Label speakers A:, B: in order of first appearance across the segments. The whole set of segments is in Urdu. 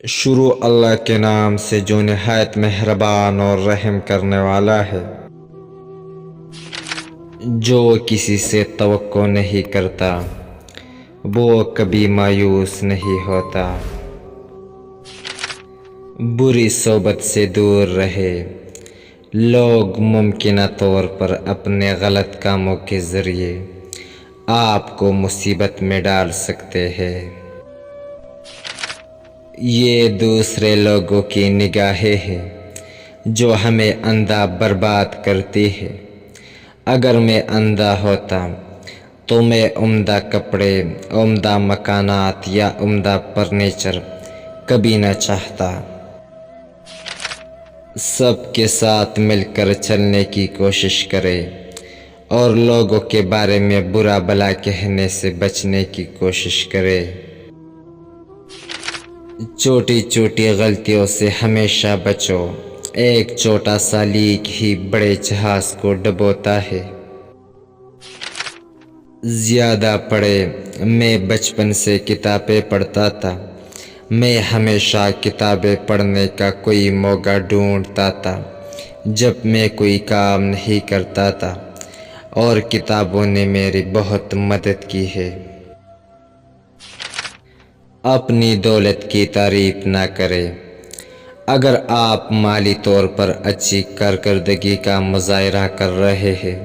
A: شروع اللہ کے نام سے جو نہایت مہربان اور رحم کرنے والا ہے۔ جو کسی سے توقع نہیں کرتا وہ کبھی مایوس نہیں ہوتا۔ بری صحبت سے دور رہے۔ لوگ ممکنہ طور پر اپنے غلط کاموں کے ذریعے آپ کو مصیبت میں ڈال سکتے ہیں۔ یہ دوسرے لوگوں کی نگاہیں ہیں جو ہمیں اندھا برباد کرتی ہے۔ اگر میں اندھا ہوتا تو میں عمدہ کپڑے، عمدہ مکانات یا عمدہ فرنیچر کبھی نہ چاہتا۔ سب کے ساتھ مل کر چلنے کی کوشش کرے اور لوگوں کے بارے میں برا بھلا کہنے سے بچنے کی کوشش کرے۔ چھوٹی چھوٹی غلطیوں سے ہمیشہ بچو۔ ایک چھوٹا سا لیک ہی بڑے جہاز کو ڈبوتا ہے۔ زیادہ پڑھے۔ میں بچپن سے کتابیں پڑھتا تھا۔ میں ہمیشہ کتابیں پڑھنے کا کوئی موقع ڈھونڈتا تھا جب میں کوئی کام نہیں کرتا تھا، اور کتابوں نے میری بہت مدد کی ہے۔ اپنی دولت کی تعریف نہ کریں۔ اگر آپ مالی طور پر اچھی کارکردگی کا مظاہرہ کر رہے ہیں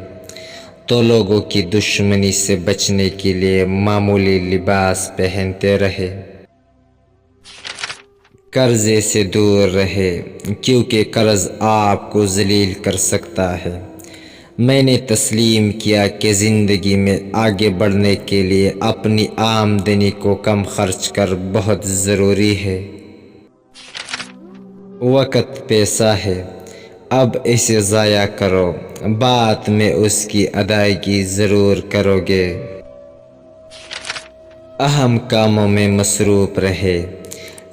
A: تو لوگوں کی دشمنی سے بچنے کے لیے معمولی لباس پہنتے رہے۔ قرضے سے دور رہے کیونکہ قرض آپ کو ذلیل کر سکتا ہے۔ میں نے تسلیم کیا کہ زندگی میں آگے بڑھنے کے لیے اپنی آمدنی کو کم خرچ کر بہت ضروری ہے۔ وقت پیسہ ہے، اب اسے ضائع کرو، بعد میں اس کی ادائیگی ضرور کرو گے۔ اہم کاموں میں مصروف رہے،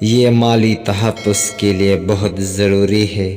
A: یہ مالی تحفظ کے لیے بہت ضروری ہے۔